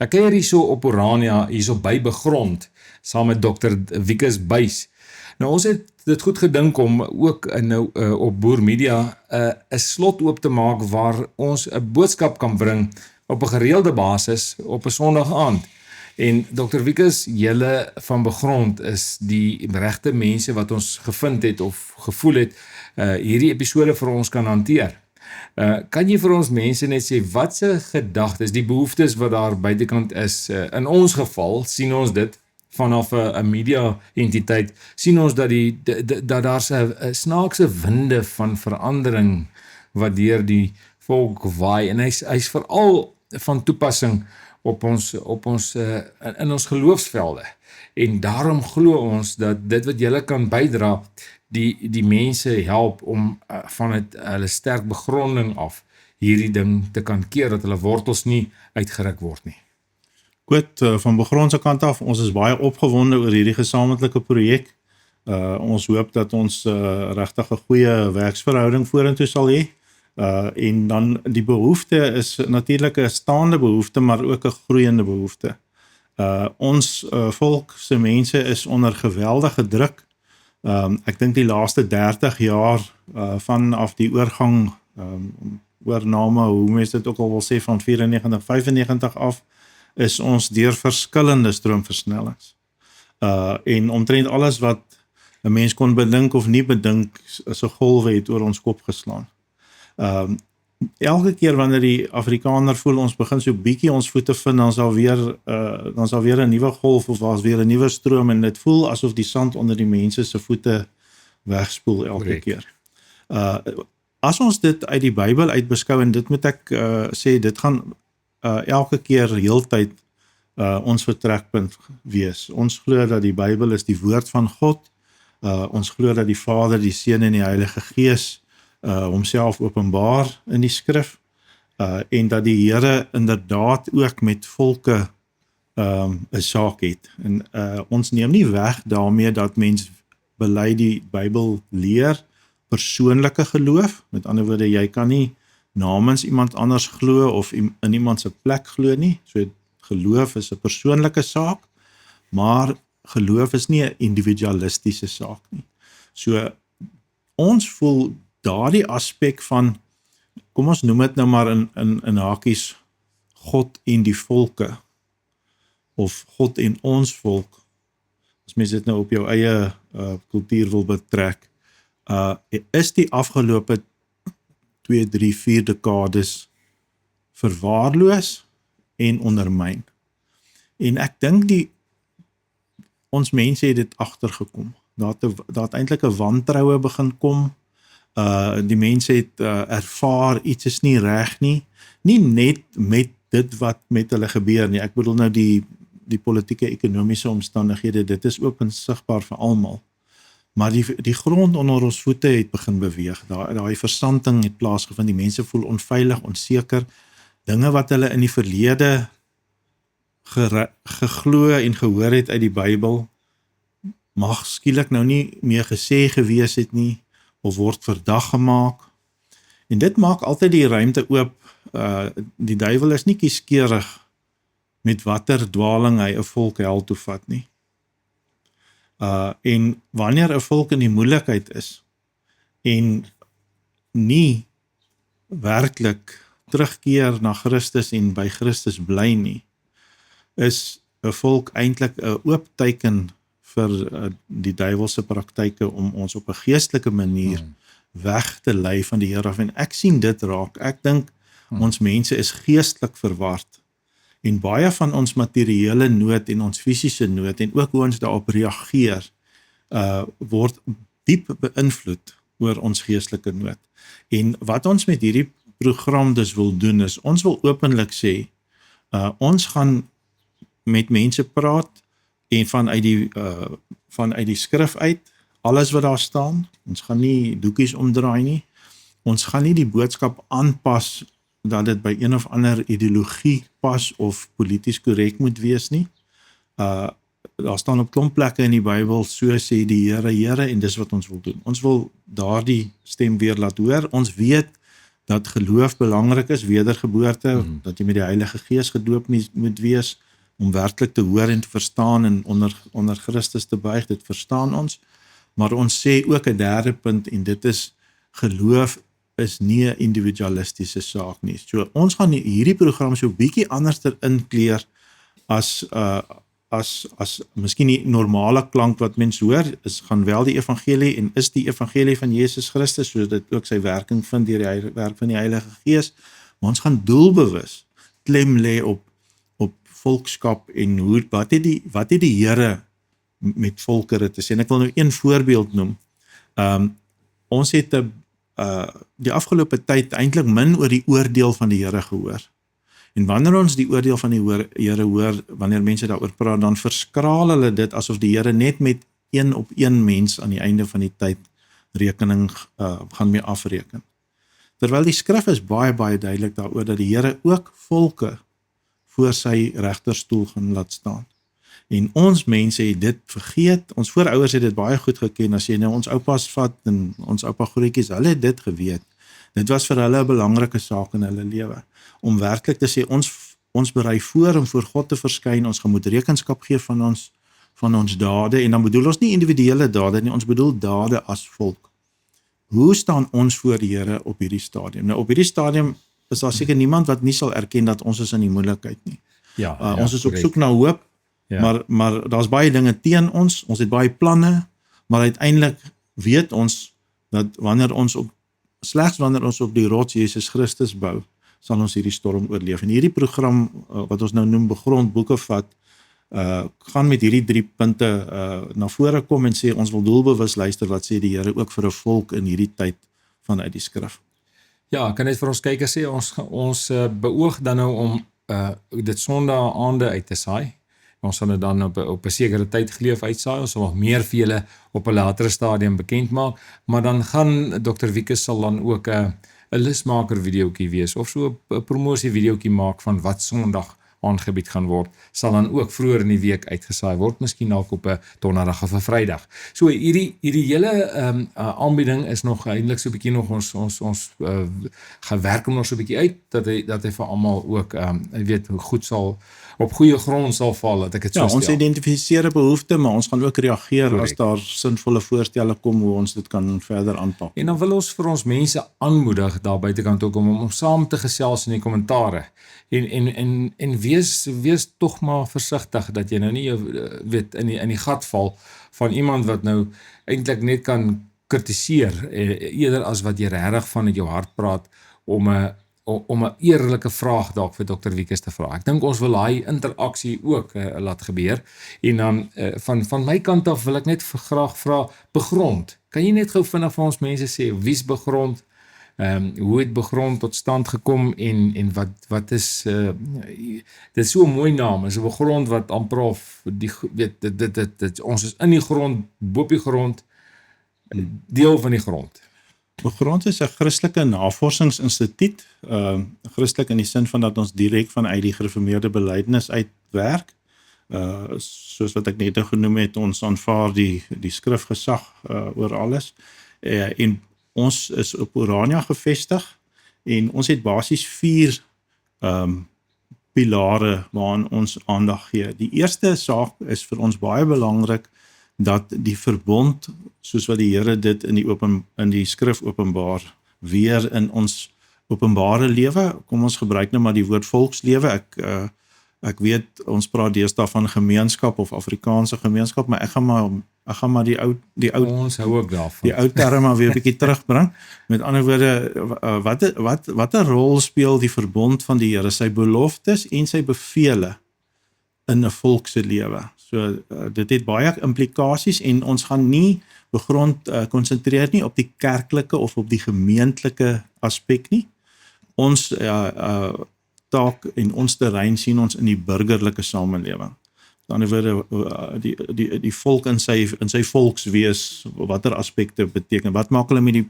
Ek kuier hierso op Orania, hierso by Begrond, saam met Dr. Wikus Buys. Nou ons het dit goed gedink om ook op Boer Media 'n slot oop te maak waar ons 'n boodskap kan bring op 'n gereelde basis op 'n Sondag aand. En Dr. Wikus, julle van Begrond is die regte mense wat ons gevind het of gevoel het hierdie episode vir ons kan hanteer. Kan jy vir ons mense net sê, wat se gedagtes, die behoeftes wat daar buitekant is, in ons geval, sien ons dit, vanaf 'n media entiteit, sien ons dat dat daar 'n snaakse winde van verandering wat deur die volk waai, en hy's veral van toepassing op ons in ons geloofsvelde. En daarom glo ons dat dit wat julle kan bydra, die mense help om van hulle sterk begronding af hierdie ding te kan keer, dat hulle wortels nie uitgeruk word nie. Goed, van Begrond se kant af, ons is baie opgewonde oor hierdie gesamentlike projek. Ons hoop dat ons regtig 'n goeie werksverhouding vorentoe sal hê. En dan die behoefte is natuurlik 'n staande behoefte, maar ook 'n groeiende behoefte. Ons volk se mense is onder geweldige druk. Ek dink die laaste 30 jaar vanaf die oorgang, oorname, hoe mense dit ook al wil sê, van 94, 95 af, is ons deur verskillende stroomversnellings. En omtrent alles wat 'n mens kon bedink of nie bedink, is 'n golwe het oor ons kop geslaan. Elke keer wanneer die Afrikaner voel ons begin so bietjie ons voete vind, dan sal weer 'n nuwe golf of daar's weer 'n nuwe stroom, en dit voel asof die sand onder die mense se voete wegspoel elke keer. As ons dit uit die Bybel uit beskou, en dit moet ek sê, dit gaan elke keer heeltyd ons vertrekpunt wees. Ons glo dat die Bybel is die woord van God. Ons glo dat die Vader, die Seun en die Heilige Gees homself openbaar in die skrif, en dat die Here inderdaad ook met volke 'n saak het. En ons neem nie weg daarmee dat mens bely die Bybel leer, persoonlike geloof. Met ander woorde, jy kan nie namens iemand anders glo of in iemand se plek glo nie. So geloof is 'n persoonlike saak, maar geloof is nie 'n individualistiese saak nie. So ons voel daardie aspek van, kom ons noem dit nou maar in hakies, God en die volke, of God en ons volk, as mens dit nou op jou eie kultuur wil betrek, is die afgelope 2, 3, 4 dekades verwaarloos en ondermyn. En ek dink ons mense het dit agtergekom. Daar het eintlik 'n wantroue begin kom. Die mense het ervaar iets is nie reg nie. Nie net met dit wat met hulle gebeur nie. Ek bedoel nou die politieke ekonomiese omstandighede, dit is oop en sigbaar vir almal. Maar die grond onder ons voete het begin beweeg. Daai versanting het plaasgevind. Die mense voel onveilig, onseker. Dinge wat hulle in die verlede geglo en gehoor het uit die Bybel, mag skielik nou nie meer gesê gewees het nie, of word verdag gemaak. En dit maak altyd die ruimte oop. Die duiwel is nie kieskeurig met watter dwaling hy 'n volk hel toe vat nie. En wanneer 'n volk in die moeilikheid is en nie werklik terugkeer na Christus en by Christus bly nie, is 'n volk eintlik 'n oop teken vir die duiwelse praktyke om ons op 'n geestelike manier weg te lei van die Here af. En ek sien dit raak. Ek dink ons mense is geestelik verward. En baie van ons materiële nood en ons fisiese nood en ook hoe ons daarop reageer, word diep beïnvloed oor ons geestelike nood. En wat ons met hierdie program dus wil doen is, ons wil openlik sê, ons gaan met mense praat en vanuit die skrif uit, alles wat daar staan. Ons gaan nie doekies omdraai nie. Ons gaan nie die boodskap aanpas dat dit by een of ander ideologie pas of polities korrek moet wees nie. Daar staan op klomp plekke in die Bybel, so sê die Here, Here, en dis wat ons wil doen. Ons wil daardie stem weer laat hoor. Ons weet dat geloof belangrik is, wedergeboorte, dat jy met die Heilige Gees gedoop moet wees, om werklik te hoor en te verstaan en onder Christus te buig, dit verstaan ons. Maar ons sê ook 'n derde punt, en dit is, geloof is nie 'n individualistiese saak nie. So ons gaan hierdie program so 'n bietjie anders inkleer as miskien die normale klank wat mens hoor, gaan wel die evangelie en is die evangelie van Jesus Christus, sodat dit ook sy werking vind deur die werk van die Heilige Gees, maar ons gaan doelbewus klem lê op volkskap en wat het die Here met volkere te sê. En ek wil nou een voorbeeld noem. Ons het die afgelope tyd eintlik min oor die oordeel van die Here gehoor. En wanneer ons die oordeel van die Here hoor, wanneer mense daaroor praat, dan verskraal hulle dit asof die Here net met een op een mens aan die einde van die tyd rekening gaan mee afreken. Terwyl die skrif is baie, baie duidelik daaroor dat die Here ook volke voor sy regterstoel gaan laat staan. En ons mense het dit vergeet, ons voorouers het dit baie goed geken, as jy nou ons oupas vat en ons oupa grootjies, hulle het dit geweet. Dit was vir hulle 'n belangrike saak in hulle lewe, om werklik te sê, ons berei voor om voor God te verskyn, ons gaan moet rekenskap gee van ons dade, en dan bedoel ons nie individuele dade nie, ons bedoel dade as volk. Hoe staan ons voor die Here op hierdie stadium? Nou op hierdie stadium is daar seker niemand wat nie sal erken dat ons is in die moeilikheid nie. Ons is op soek na hoop, maar daar's baie dinge teen ons het baie planne, maar uiteindelik weet ons dat slegs wanneer ons op die rots Jesus Christus bou, sal ons hierdie storm oorleef. En hierdie program, wat ons nou noem Begrond Boeke Vat, gaan met hierdie 3 punte na vore kom en sê, ons wil doelbewus luister wat sê die Here ook vir 'n volk in hierdie tyd vanuit die skrif. Ja, ek kan net vir ons kykers sê, ons beoog dan nou om dit Sondag aande uit te saai. Ons sal dit dan op 'n sekere tyd geleef uitsaai, ons sal nog meer vir julle op 'n latere stadium bekend maak, maar dan gaan Dr. Wieke sal dan ook 'n lusmaker videoetjie wees, of so 'n promosie videoetjie maak van wat Sondag aangebied gaan word, sal dan ook vroeër in die week uitgesaai word, miskien dalk op 'n donderdag of 'n Vrydag. So hierdie hele aanbieding is nog eintlik so 'n bietjie nog ons gewerk om nog so 'n bietjie uit, dat hy vir almal ook weet hoe goed sal op goeie grond sal val, dat ek dit so stel. Ons identifiseer 'n behoefte, maar ons gaan ook reageer Correct. As daar sinvolle voorstelle kom hoe ons dit kan verder aanpak. En dan wil ons vir ons mense aanmoedig daar buitekant ook om saam te gesels in die kommentare. En wees tog maar versigtig dat jy nou nie weet in die gat val van iemand wat nou eintlik net kan kritiseer eerder as wat jy regtig vanuit jou hart praat om 'n eerlike vraag dalk vir Dr. Wieke te vra. Ek dink ons wil daai interaksie ook laat gebeur. En dan van my kant af wil ek net graag vra, Begrond. Kan jy net gou vinnig vir ons mense sê wie's Begrond? Hoe het Begrond tot stand gekom en wat is dit is so 'n mooi naam, is 'n Begrond wat amper of dit ons is in die grond, bo op die grond, deel van die grond. Begrond is 'n Christelike navorsingsinstituut, Christelik in die sin van dat ons direk vanuit die gereformeerde belydenis uitwerk. Soos wat ek net genoem het, ons aanvaar die skrifgesag oor alles. En ons is op Orania gevestig en ons het basies 4 pilare waaraan ons aandag gee. Die eerste saak is vir ons baie belangrik dat die verbond, soos wat die Here dit in die skrif openbaar, weer in ons openbare lewe, kom ons gebruik nou maar die woord volkslewe, ek weet, ons praat deesdae van gemeenskap of Afrikaanse gemeenskap, maar ek gaan maar die ou Ons hou ook daarvan. Die ou term maar weer 'n bietjie terugbring. Met ander woorde, wat 'n rol speel die verbond van die Here, sy beloftes en sy bevele in 'n volk se lewe. So dit het baie implikasies en ons gaan nie Begrond konsentreer nie op die kerklike of op die gemeentelike aspek nie. Ons taak en ons terrein sien ons in die burgerlike samelewing. Aan die ander woorde, die volk in sy volkswees, watter aspekte beteken, wat maak hulle met die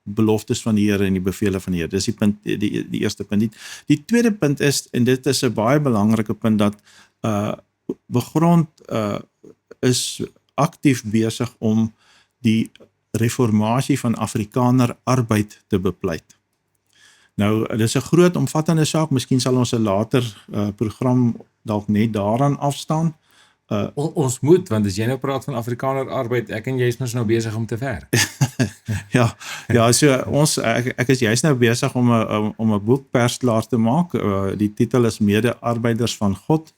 beloftes van die Here en die bevele van die Here. Dis die punt, die eerste punt. Die tweede punt is, en dit is 'n baie belangrike punt, dat Begrond is aktief besig om die reformatie van Afrikaner arbeid te bepleit. Nou, dit is 'n groot omvattende saak, miskien sal ons 'n later program dalk net daaraan afstaan. Ons moet, want as jy nou praat van Afrikaner arbeid, ek en jy is nou besig om te werk. Ja, so ek is juist nou besig om 'n boek persklaar te maak. Die titel is Mede-arbeiders van God,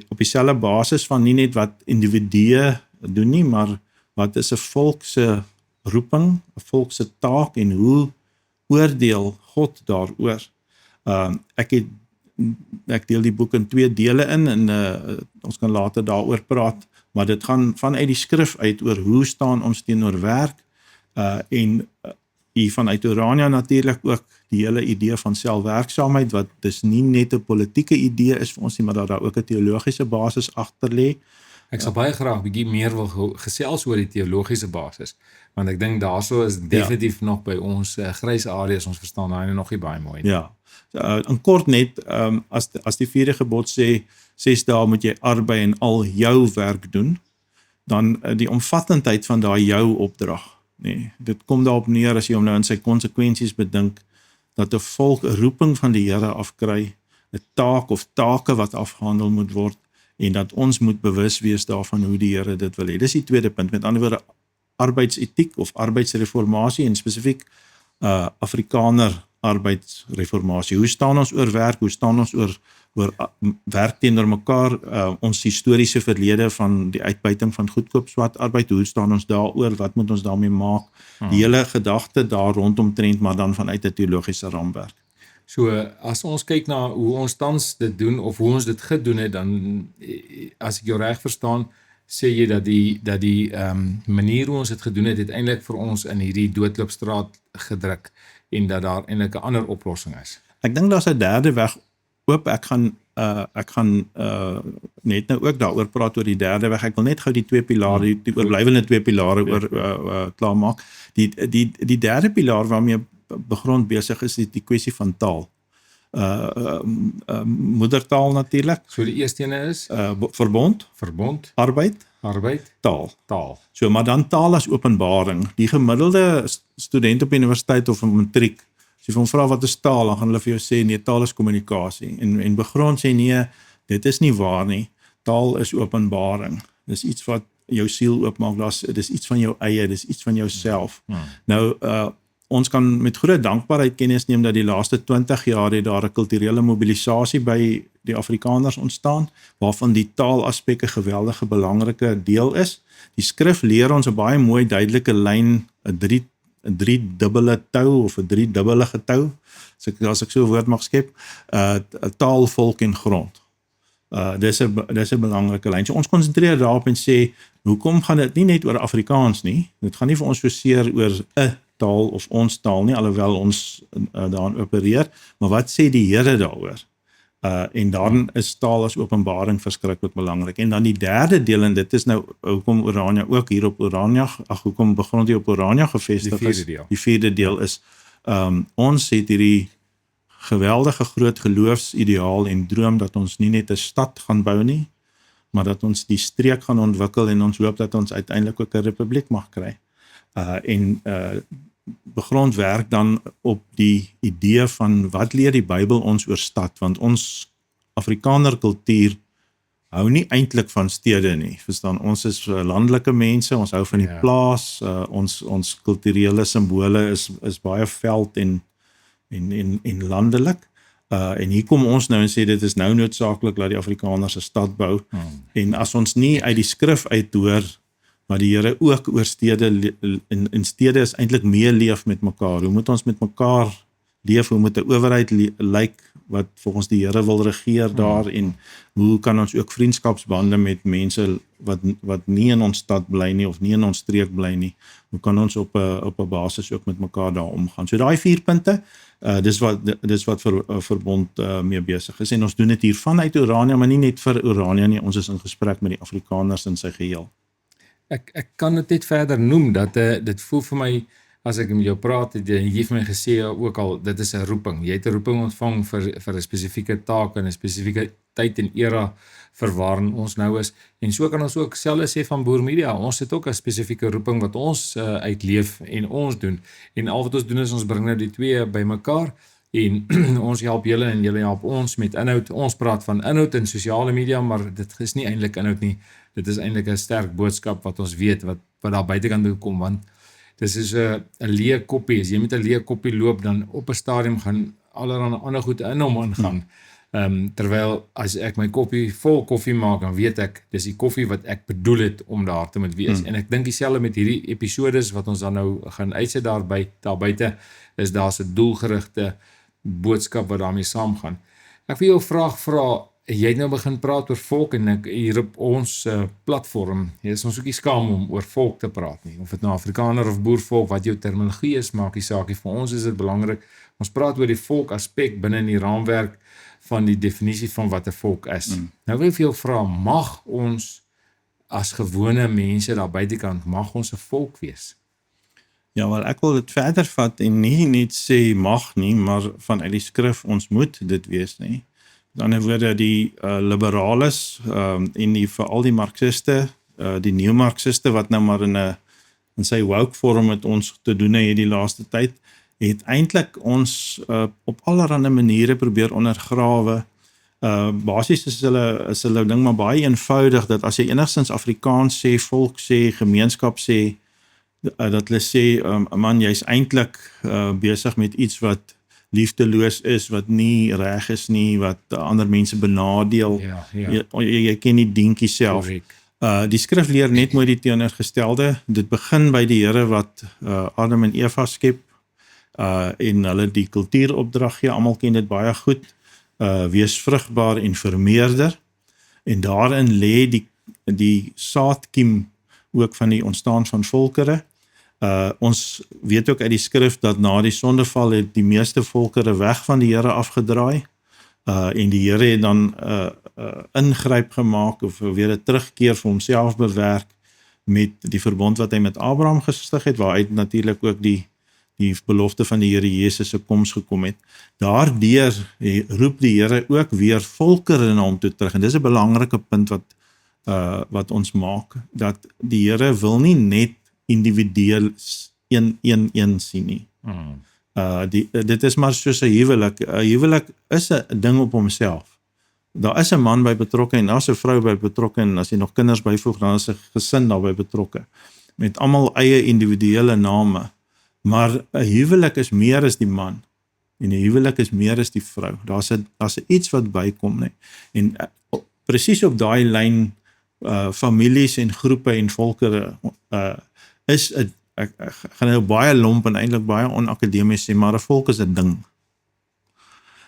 op dieselfde basis van nie net wat individue doen nie, maar wat is 'n volk se roeping, 'n volk se taak en hoe oordeel God daaroor. Ek deel die boek in 2 dele in en ons kan later daaroor praat, maar dit gaan vanuit die skrif uit oor hoe staan ons teenoor werk en hier vanuit Orania natuurlik ook die hele idee van selfwerksaamheid wat dis nie net 'n politieke idee is vir ons nie, maar dat daar ook 'n teologiese basis agter lê. Ek sal baie graag bietjie meer wil gesels oor die teologiese basis, want ek dink daarso is definitief nog by ons grys areas, ons verstaan daai nog nie baie mooi nie. Ja. In kort net, as die 4de gebod sê 6 dae moet jy arbei en al jou werk doen, dan die omvattendheid van daai jou opdrag. Nee, dit kom daarop neer as jy hom nou in sy konsekwensies bedink, dat 'n volk 'n roeping van die Here afkry, 'n taak of take wat afgehandel moet word, en dat ons moet bewus wees daarvan hoe die Here dit wil hê. Dis die tweede punt, met ander woorde arbeidsetiek of arbeidsreformasie en spesifiek Afrikaner arbeidsreformasie. Hoe staan ons oor werk? Hoe staan ons oor werk teenoor mekaar? Ons historiese verlede van die uitbuiting van goedkoop swart arbeid, hoe staan ons daaroor? Wat moet ons daarmee maak? Die hele gedagte daar rondom trend, maar dan vanuit 'n teologiese raamwerk. So, as ons kyk na hoe ons tans dit doen, of hoe ons dit gedoen het, dan, as ek jou reg verstaan, sê jy dat die manier hoe ons dit gedoen het, eintlik vir ons in hierdie doodloopstraat gedruk, en dat daar eintlik 'n ander oplossing is. Ek dink daar's 'n derde weg oop. Ek gaan net nou ook daaroor praat oor die derde weg. Ek wil net gou die 2 pilare, die oorblywende 2 pilare klaar maak. Die derde pilaar waarmee Begrond besig is die kwessie van taal. Moedertaal natuurlik. So die eerste ene is verbond, arbeid, taal. So, maar dan taal as openbaring. Die gemiddelde student op universiteit of 'n matriek, as jy van vra wat is taal, dan gaan hulle vir jou sê nee, taal is kommunikasie. En Begrond sê nee, dit is nie waar nie. Taal is openbaring. Dis iets wat jou siel oopmaak. Dis iets van jou eie, dis iets van jouself. Nou ons kan met groot dankbaarheid kennis neem dat die laaste 20 jaar het daar 'n kulturele mobilisasie by die Afrikaners ontstaan, waarvan die taalaspek 'n geweldige belangrike deel is. Die skrif leer ons 'n baie mooi duidelike lyn, 'n driedubbele tou of 'n driedubbelige tou, as ek so 'n woord mag skep, taal, volk en grond. Dis 'n belangrike lyn. So ons konsentreer daarop en sê, hoekom gaan dit nie net oor Afrikaans nie? Dit gaan nie vir ons so seer oor 'n taal of ons taal nie, alhoewel ons daarin opereer, maar wat sê die Here daaroor? En dan is taal as openbaring verskriklik belangrik. En dan die derde deel, en dit is nou hoekom Orania ook hier op Orania, hoekom Begrond hier op Orania gevestig is. Die vierde deel is, ons het hierdie geweldige groot geloofsideaal en droom dat ons nie net 'n stad gaan bou nie, maar dat ons die streek gaan ontwikkel en ons hoop dat ons uiteindelik ook 'n republiek mag kry. Begrond werk dan op die idee van wat leer die Bybel ons oor stad, want ons Afrikaner kultuur hou nie eintlik van stede nie, verstaan, ons is landelike mense, ons hou van die plaas, ons kulturele simbole is baie veld en landelik, en hier kom ons nou en sê dit is nou noodsaaklik dat die Afrikaners 'n stad bou, en as ons nie uit die skrif uithoor maar die Here ook oor stede, en stede is eintlik meeleef met mekaar. Hoe moet ons met mekaar leef? Hoe moet 'n owerheid lyk wat volgens die Here wil regeer daar, en hoe kan ons ook vriendskapsbande met mense wat nie in ons stad bly nie of nie in ons streek bly nie? Hoe kan ons op 'n basis ook met mekaar daar omgaan? So daai 4 punte, dis wat verbond mee besig is, en ons doen dit hier vanuit Orania, maar nie net vir Orania nie, ons is in gesprek met die Afrikaners in sy geheel. Ek kan dit net verder noem, dat dit voel vir my, as ek met jou praat, jy het vir my gesê ook al, dit is 'n roeping. Jy het 'n roeping ontvang vir 'n spesifieke taak en 'n spesifieke tyd en era vir waarin ons nou is. En so kan ons ook selfs sê van Boer Media, ons het ook 'n spesifieke roeping wat ons uitleef en ons doen. En al wat ons doen is ons bring nou die twee bymekaar en ons help julle en julle help ons met inhoud. Ons praat van inhoud in sosiale media, maar dit is nie eintlik inhoud nie. Dit is eintlik 'n sterk boodskap wat ons weet wat daar buitekant moet kom, want dis is 'n leë koppie. As jy met 'n leë koppie loop, dan op 'n stadium gaan allerlei ander goed in hom ingaan. Terwyl as ek my koppie vol koffie maak, dan weet ek dis die koffie wat ek bedoel het om daar te moet wees. En ek dink dieselfde met hierdie episodes wat ons dan nou gaan uitsit daar buite, is daar's 'n doelgerigte boodskap wat daarmee saamgaan. Ek wil jou 'n vraag vra. Jy het nou begin praat oor volk en ek hier op ons platform, is ons ook nie skaam om oor volk te praat nie. Of dit nou Afrikaner of boervolk, wat jou terminologie is, maak die saak nie. Vir ons is dit belangrik. Ons praat oor die volk aspek binne in die raamwerk van die definisie van wat 'n volk is. Nou wil ek vir jou vra, mag ons as gewone mense daar buitekant, mag ons 'n volk wees? Ja, wel ek wil dit verder vat en nie net sê mag nie, maar vanuit die skrif ons moet dit wees nie. Met ander woorde, die liberales en veral die marxiste, die neomarxiste wat nou maar in sy woke vorm met ons te doen het die laaste tyd, het eintlik ons op allerlei maniere probeer ondergrawe. Basies is hulle ding maar baie eenvoudig, dat as jy enigstens Afrikaans sê, volk sê, gemeenskap sê, dat hulle sê, man, jy's eintlik besig met iets wat liefdeloos is, wat nie reg is nie, wat ander mense benadeel. Jy ken nie dinkie self. Die skrif leer net mooi die teenoorgestelde. Dit begin by die Here wat Adam en Eva skep, en hulle die kultuuropdrag gee. Almal ken dit baie goed. Wees vrugbaar en vermeerder. En daarin lê die saadkiem ook van die ontstaan van volkere. Ons weet ook uit die skrif dat na die sondeval het die meeste volkere weg van die Here afgedraai, en die Here het dan ingryp gemaak of weer 'n terugkeer vir homself bewerk met die verbond wat hy met Abraham gestig het, waaruit natuurlik ook die belofte van die Here Jesus se koms gekom het. Daardeur roep die Here ook weer volkere na hom toe terug, en dis 'n belangrike punt wat ons maak, dat die Here wil nie net individueel een sien nie. Dit is maar soos 'n huwelik. 'n Huwelik is 'n ding op homself. Daar is 'n man by betrokke en daar's 'n vrou by betrokke, en as jy nog kinders byvoeg, dan is 'n gesin daarby betrokke, met almal eie individuele name. Maar 'n huwelik is meer as die man, en 'n huwelik is meer as die vrou. Daar's 'n iets wat bykom, nee. En presies op daai lyn, families en groepe en volkere is ek gaan nou baie lomp en eintlik baie onakademies sê, maar 'n volk is 'n ding.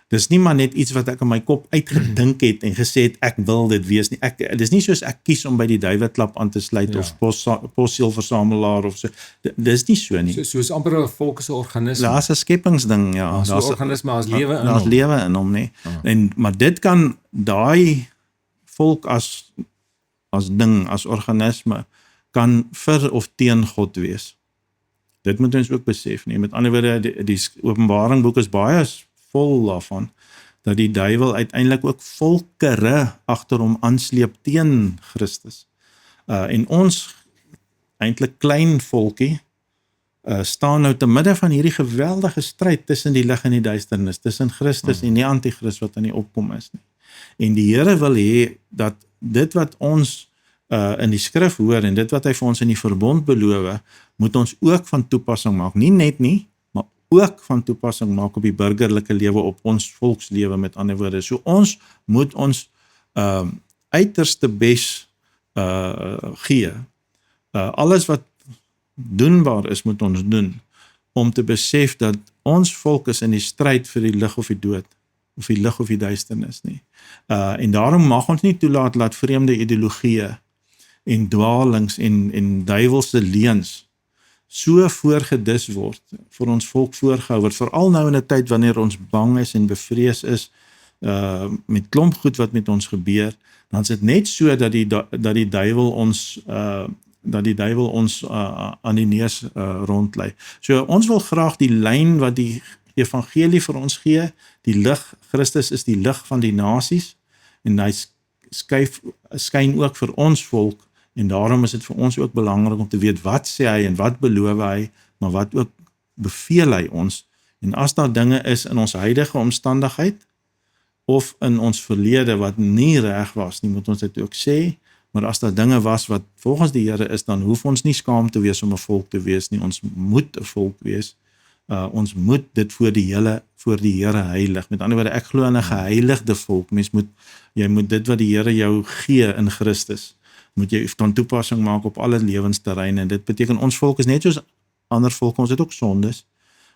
Dis nie maar net iets wat ek in my kop uitgedink het en gesê het ek wil dit wees nie. Dis nie soos ek kies om by die duiweklap aan te sluit of posseelversamelaar of so. Dis nie so nie. Soos amper 'n volk is 'n organisme. Daar's 'n skepingsding, ja. Daar's 'n organisme, as lewe in hom. Daar's lewe in hom, nee. Maar dit kan daai volk as ding, as organisme, kan vir of teen God wees. Dit moet ons ook besef, nie. Met ander woorde, die Openbaring boek is baie vol daarvan, dat die duiwel uiteindelik ook volkere agter hom aansleep teen Christus. En ons, eintlik klein volkie, staan nou te midde van hierdie geweldige stryd tussen die lig en die duisternis, tussen Christus en die antichrist wat aan die opkom is nie. En die Here wil hê dat dit wat ons in die skrif hoor en dit wat hy vir ons in die verbond beloof, moet ons ook van toepassing maak. Nie net nie, maar ook van toepassing maak op die burgerlike lewe, op ons volkslewe, met ander woorde. So ons moet ons uiterste bes gee. Alles wat doenbaar is, moet ons doen, om te besef dat ons volk is in die stryd vir die lig of die dood, of die lig of die duisternis nie. En daarom mag ons nie toelaat dat vreemde ideologieë en dwaalings en duiwelse leuns so voorgedis word, vir ons volk voorgehou word, veral nou in 'n tyd wanneer ons bang is en bevrees is, met klomp goed wat met ons gebeur, dan is dit net so dat die duiwel ons aan die neus rondlei. So ons wil graag die lyn wat die evangelie vir ons gee, die lig, Christus is die lig van die nasies, en hy skyn ook vir ons volk, en daarom is dit vir ons ook belangrik om te weet wat sê hy en wat beloof hy, maar wat ook beveel hy ons, En as daar dinge is in ons huidige omstandigheid of in ons verlede wat nie reg was nie, moet ons dit ook sê. Maar as daar dinge was wat volgens die Here is, dan hoef ons nie skaam te wees om 'n volk te wees nie. Ons moet 'n volk wees. Ons moet dit voor die Here heilig. Met ander woorde, ek glo in 'n geheiligde volk. Jy moet dit wat die Here jou gee in Christus, moet jy van toepassing maak op alle lewensterreine. En dit beteken ons volk is net soos ander volke, ons het ook sondes,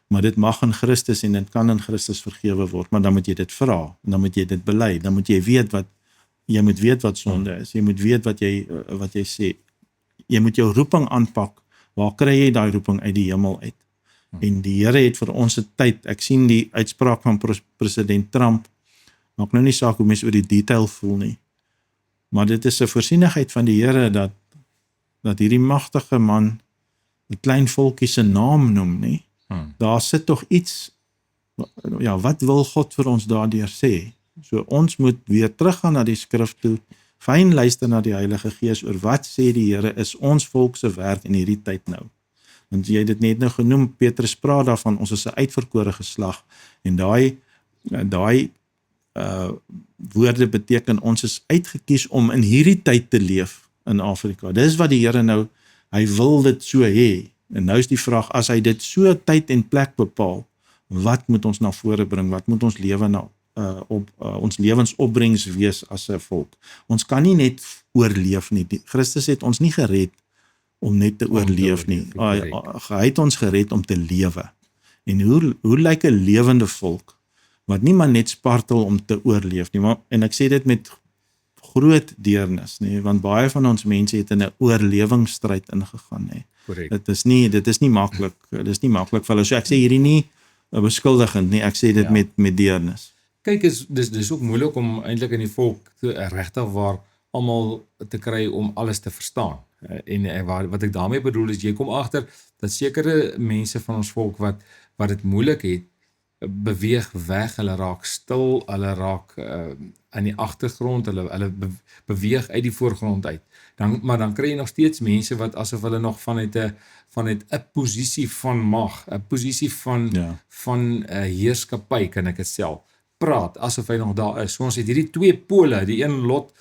maar dit mag in Christus en dit kan in Christus vergewe word. Maar dan moet jy dit vra, en dan moet jy dit bely, dan moet jy weet wat sonde is. Jy moet weet wat jy sê. Jy moet jou roeping aanpak. Waar kry jy daai roeping uit die hemel uit? En die Here het vir ons 'n tyd. Ek sien die uitspraak van president Trump. Maak nou nie saak hoe mens oor die detail voel nie. Maar dit is 'n voorsienigheid van die Here dat hierdie magtige man 'n klein volkie se naam noem, nie? Daar sit tog iets, ja, wat wil God vir ons daardeur sê? So ons moet weer teruggaan na die skrif toe, fyn luister na die Heilige Gees oor wat sê die Here is ons volk se werk in hierdie tyd nou. Want jy het dit net nou genoem, Petrus praat daarvan, ons is 'n uitverkore geslag, en daai woorde beteken ons is uitgekies om in hierdie tyd te leef in Afrika. Dis wat die Here nou, hy wil dit so hê. En nou is die vraag, as hy dit so tyd en plek bepaal, wat moet ons na vore bring? Wat moet ons lewe ons lewensopbrengs wees as 'n volk? Ons kan nie net oorleef nie. Christus het ons nie gered om net te oorleef nie. Hy het ons gered om te lewe. En hoe lyk 'n lewende volk wat nie maar net spartel om te oorleef nie, en ek sê dit met groot deernis, nie, want baie van ons mense het in 'n oorlewingsstryd ingegaan, nie. Dit is nie maklik. Dit is nie maklik vir hulle. So ek sê hierdie nie beskuldigend nie, ek sê dit met deernis. Kyk, dis ook moeilik om eintlik in die volk regtig waar almal te kry om alles te verstaan. En wat ek daarmee bedoel is, jy kom agter dat sekere mense van ons volk wat dit moeilik het, beweeg weg, hulle raak stil, hulle raak in die agtergrond, hulle beweeg uit die voorgrond uit. Maar dan kry jy nog steeds mense wat asof hulle nog vanuit 'n posisie van mag, 'n posisie van heerskappy, kan ek dit stel, praat, asof hy nog daar is. So ons het hierdie twee pole, die een lot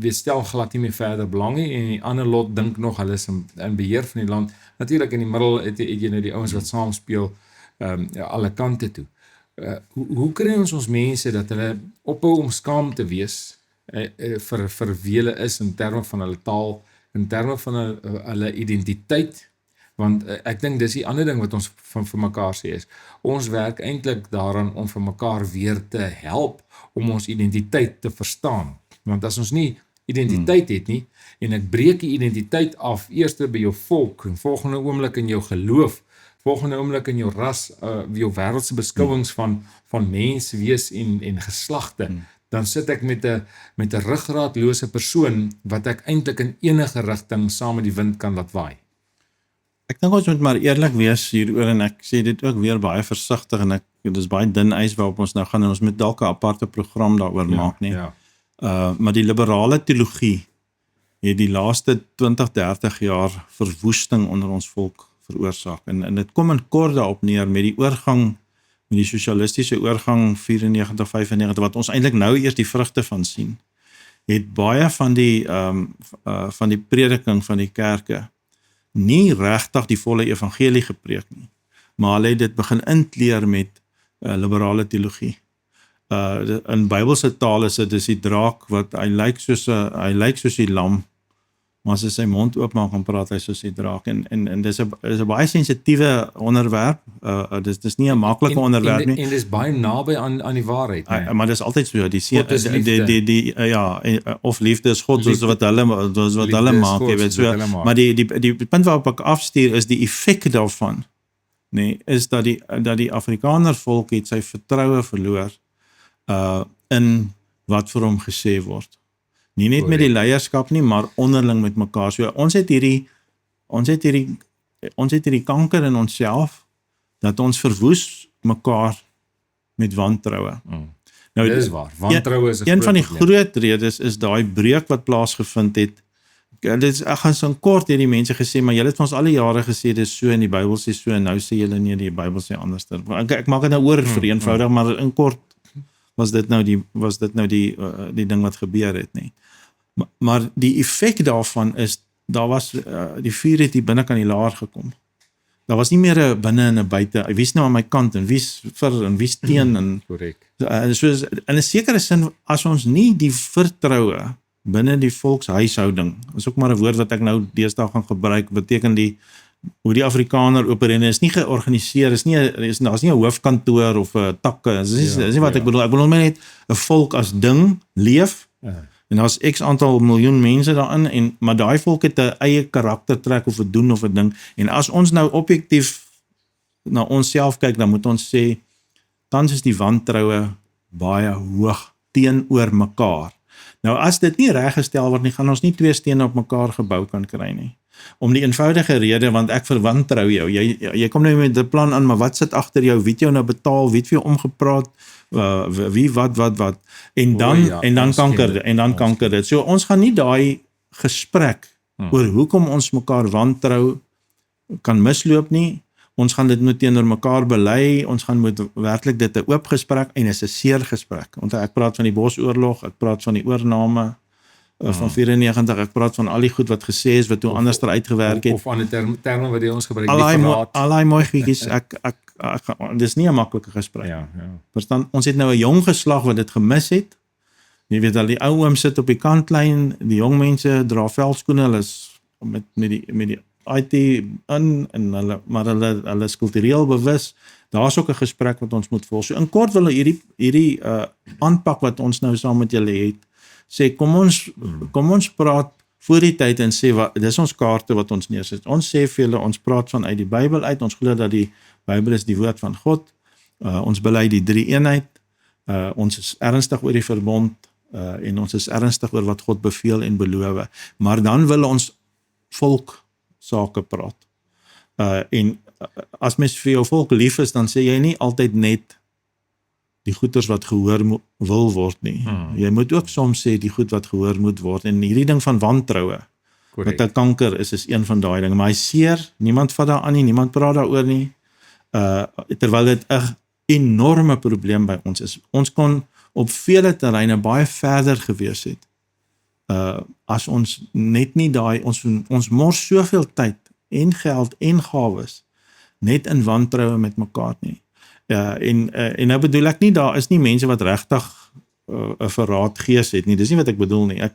stel glad nie meer verder belang nie, en die ander lot dink nog hulle is in beheer van die land. Natuurlik in die middel het jy nou die ouens wat saam speel, alle kante toe. Hoe kry ons mense dat hulle ophou om skaam te wees vir wie hulle is in terme van hulle taal, in terme van hulle identiteit? Want ek dink dis die ander ding wat ons vir mekaar sê is, ons werk eintlik daaraan om vir mekaar weer te help om ons identiteit te verstaan. Want as ons nie identiteit het nie, en ek breek die identiteit af, eers by jou volk, en volgende oomblik in jou geloof, volgende oomblik in jou ras, jou wêreldse beskouings van mens wees en geslagte, dan sit ek met 'n ruggraatlose persoon, wat ek eintlik in enige rigting saam met die wind kan laat waai. Ek dink ons moet maar eerlik wees hieroor, en ek sê dit ook weer baie versigtig, en dit is baie dun ys waarop ons nou gaan, en ons moet dalk 'n aparte program daaroor maak, nie? Ja. Maar die liberale teologie het die laaste 20-30 jaar verwoesting onder ons volk veroorsaak. En dit kom in kort daarop neer met die oorgang, met die sosialistiese oorgang 94-95, wat ons eintlik nou eers die vrugte van sien, het baie van die prediking van die kerke nie regtig die volle evangelie gepreek nie, maar hulle het dit begin inkleer met liberale teologie. In Bybelse taal is dit die draak wat hy lyk soos die lam, maar as hy sy mond oopmaak en praat hy soos die draak, en dis 'n baie sensitiewe onderwerp. Dis nie 'n maklike onderwerp nie, en dis baie naby aan die waarheid, nee. Maar dis altyd so, of liefde is God, soos wat hulle maak, jy weet, so. Maar die punt waarop ek afstuur is die effek daarvan, nee, is dat die Afrikaner volk het sy vertroue verloor in wat vir hom gesê word. Nie net met die leierskap nie, maar onderling met mekaar. So ons het hierdie kanker in onsself, dat ons verwoes mekaar met wantroue. Nou, dit is waar. Wantroue is een van die groot redes is daai breuk wat plaasgevind het. dit is ek gaan so kort hierdie mense gesê, maar julle het vir ons al die jare gesê dis so en die Bybel sê so en nou sê julle nee, die Bybel sê anders. Ek maak dit nou oor vereenvoudig, maar in kort was dit nou die ding wat gebeur het, nee. Maar die effek daarvan is daar was die vuur het hier binne kan die laar gekom. Daar was nie meer 'n binne en 'n buite. Wie's nou aan my kant en wie's vir en wie's teen en korrek. soos in 'n sekere sin as ons nie die vertroue binne die volkshuishouding, is ook maar 'n woord wat ek nou deesdae gaan gebruik, beteken hoe die Afrikaner opereer, is nie georganiseer, daar's nie 'n hoofkantoor of 'n takke, dis nie wat ek bedoel. Ek bedoel net 'n volk as ding leef. En daar's x aantal miljoen mense daarin maar daai volk het 'n eie karaktertrek of 'n doen of 'n ding. En as ons nou objektief na onsself kyk, dan moet ons sê tans is die wantroue baie hoog teenoor mekaar. Nou as dit nie reggestel word nie, gaan ons nie twee stene op mekaar gebou kan kry nie. Om die eenvoudige rede, want ek verwantrou jou. Jy kom nou met 'n plan aan, maar wat sit agter jou? Wie het jou nou betaal? Wie het vir jou omgepraat? Wie wat? En dan kanker dit. So ons gaan nie daai gesprek oor hoekom ons mekaar wantrou kan misloop nie. Ons gaan dit moet teenoor mekaar bely. Ons gaan moet werklik dit 'n oop gesprek en 'n seer gesprek. Want ek praat van die Bosoorlog, ek praat van die oorname van 94, ek praat van al die goed wat gesê is, wat toe anders uitgewerk het. Of aan die terme wat jy ons gebruik, al die mooi gietjies, dis nie 'n maklike gesprek. Ja. Verstaan, ons het nou 'n jong geslag wat dit gemis het. Jy weet al die ou ooms sit op die kantlyn, die jong mense dra veldskoene, hulle is met die IT in en hulle is kultureel bewus. Daar's ook 'n gesprek wat ons moet volg. So in kort wil hierdie aanpak wat ons nou saam met julle het, sê kom ons praat voor die tyd en sê dis ons kaarte wat ons neersit. Ons sê vir julle, ons praat vanuit die Bybel uit. Ons glo dat die Bybel is die woord van God. Ons bely die drie eenheid. Ons is ernstig oor die verbond en ons is ernstig oor wat God beveel en beloof. Maar dan wil ons volk sake praat. En as mens vir jou volk lief is, dan sê jy nie altyd net die goeders wat gehoor wil word nie. Jy moet ook soms sê die goed wat gehoor moet word. En hierdie ding van wantroue, wat 'n kanker is een van daai dinge. Maar hy seer, niemand vat daaraan nie, niemand praat daaroor nie. Terwyl dit 'n enorme probleem by ons is. Ons kon op vele terreine baie verder gewees het. As ons net nie ons mors soveel tyd en geld en gawes net in wantroue met mekaar nie. En nou bedoel ek nie, daar is nie mense wat regtig 'n verraadgees het nie. Dis nie wat ek bedoel nie. Ek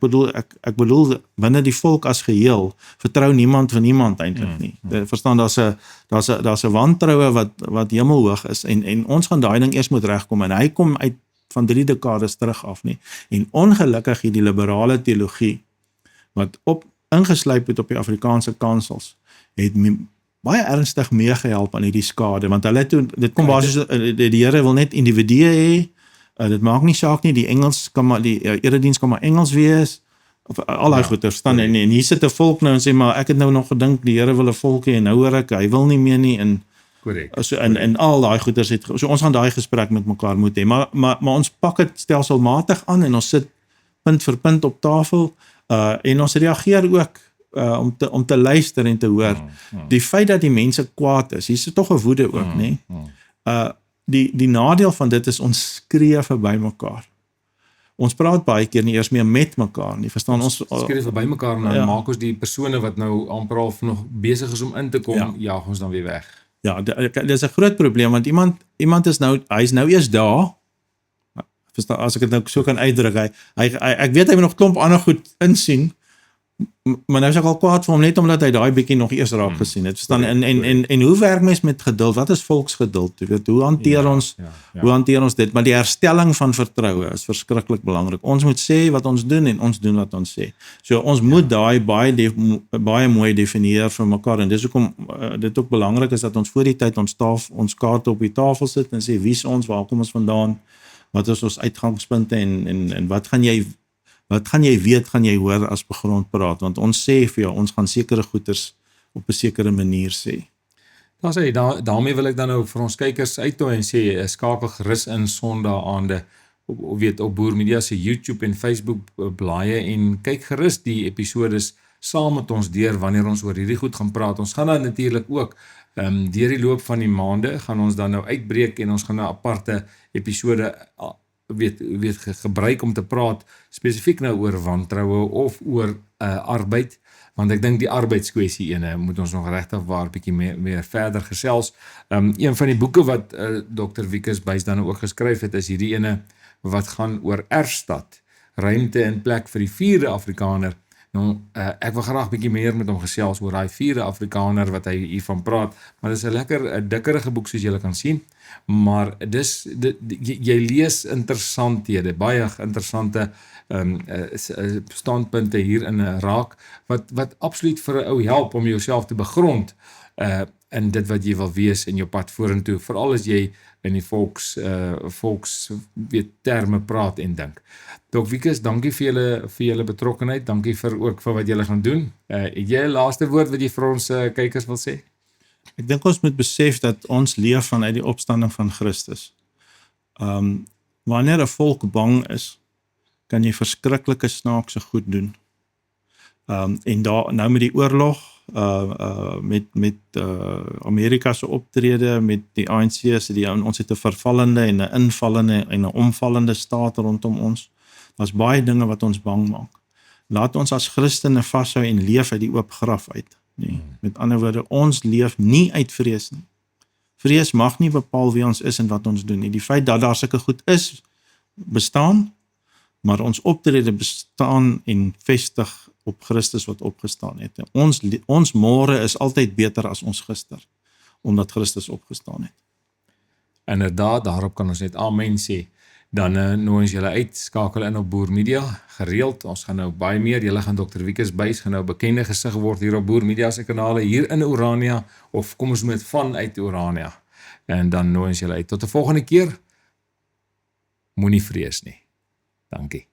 bedoel binne die volk as geheel vertrou niemand van niemand eintlik nie. Verstaan, daar's 'n wantroue wat hemelhoog is en ons gaan daai ding eers moet regkom en hy kom uit van 3 dekades terug af nie. En ongelukkig die liberale teologie wat ingeslyp het op die Afrikaanse kansels het baie ernstig meegehelp aan hierdie skade, want hulle toe dit kom basies die Here wil net individue hê. Dit maak nie saak nie, die erediens kan maar Engels wees of al daai goeie verstaan en hier sit 'n volk nou en sê maar ek het nou nog gedink die Here wil 'n volk hê en nou hoor ek hy wil nie meer nie en so en al daai goeders het so ons gaan daai gesprek met mekaar moet hê, maar ons pak dit stelselmatig aan en ons sit punt vir punt op tafel en ons reageer ook om te luister en te hoor. Die feit dat die mense kwaad is, hier is tog 'n woede ook, nê? Die nadeel van dit is ons skree verby mekaar. Ons praat baie keer nie eers meer met mekaar nie. Verstaan ons skree verby mekaar en dan maak ons die persone wat nou amper al nog besig is om in te kom, jaag ons dan weer weg. Ja, dit is 'n groot probleem want iemand is nou eers daar. Verstaan, as ek dit nou so kan uitdruk, ek weet hy moet nog klomp ander goed insien. Maar nou is ek al kwaad vir hom net omdat hy daai bietjie nog eers raak gesien het. Verstaan en hoe werk mens met geduld? Wat is volksgeduld? Jy weet, hoe hanteer ons dit? Maar die herstelling van vertroue is verskriklik belangrik. Ons moet sê wat ons doen en ons doen wat ons sê. So ons moet daai baie mooi definieer vir mekaar en dis hoekom dit ook belangrik is dat ons voor die tyd ons kaarte op die tafel sit en sê wie's ons, waar kom ons vandaan? Wat is ons uitgangspunte en wat gaan jy weet, gaan jy hoor as begrond praat, want ons sê vir jou, ons gaan sekere goeders op 'n sekere manier sê. Daarmee wil ek dan nou vir ons kykers uitnooi en sê, skakel gerus in Sondae-aande op Boer Media se YouTube en Facebook blaaie en kyk gerus die episodes saam met ons deur wanneer ons oor hierdie goed gaan praat. Ons gaan dan natuurlik ook deur die loop van die maande gaan ons dan nou uitbreek en ons gaan 'n aparte episode gebruik om te praat spesifiek nou oor wantroue of oor arbeid, want ek dink die arbeidskwessie ene moet ons nog regtig waar bietjie meer verder gesels. Een van die boeke wat Dr. Wikus Buys dan ook geskryf het, is hierdie ene wat gaan oor erfstad, ruimte en plek vir die 4de Afrikaner. Nou, ek wil graag bietjie meer met hom gesels oor daai 4de Afrikaner wat hy hiervan praat, maar dit is 'n lekker, dikkerige boek soos julle kan sien, maar jy lees interessanthede, baie interessante standpunte hierin raak, wat absoluut vir 'n ou help om jouself te begrond in dit wat jy wil wees in jou pad vorentoe, veral as jy in die volks terme praat en dink. Dok Wikus, dankie vir julle betrokkenheid, dankie ook vir wat julle gaan doen. Het jy 'n laaste woord wat jy vir ons kykers wil sê? Ek dink ons moet besef dat ons leef vanuit die opstanding van Christus. Wanneer 'n volk bang is, kan jy verskriklike snaakse goed doen. En nou met die oorlog, met Amerika se optrede, met die ANC, ons het 'n vervallende en 'n invallende en 'n omvallende staat rondom ons. Daar's baie dinge wat ons bang maak. Laat ons as Christene vashou en leef uit die oop graf uit. Nee. Met ander woorde, ons leef nie uit vrees nie. Vrees mag nie bepaal wie ons is en wat ons doen nie. Die feit dat daar sulke goed is, bestaan, maar ons optrede bestaan en vestig op Christus wat opgestaan het. Ons môre is altyd beter as ons gister, omdat Christus opgestaan het. Inderdaad, daarop kan ons net amen sê. Dan nooi ons julle uit, skakel in op Boer Media, gereeld. Ons gaan nou baie meer, julle gaan Dr. Wikus Buys gaan nou bekende gesig word hier op Boer Media se kanale, hier in Orania, of kom ons met vanuit Orania. En dan nooi ons julle uit. Tot 'n volgende keer, moenie vrees nie. Dankie.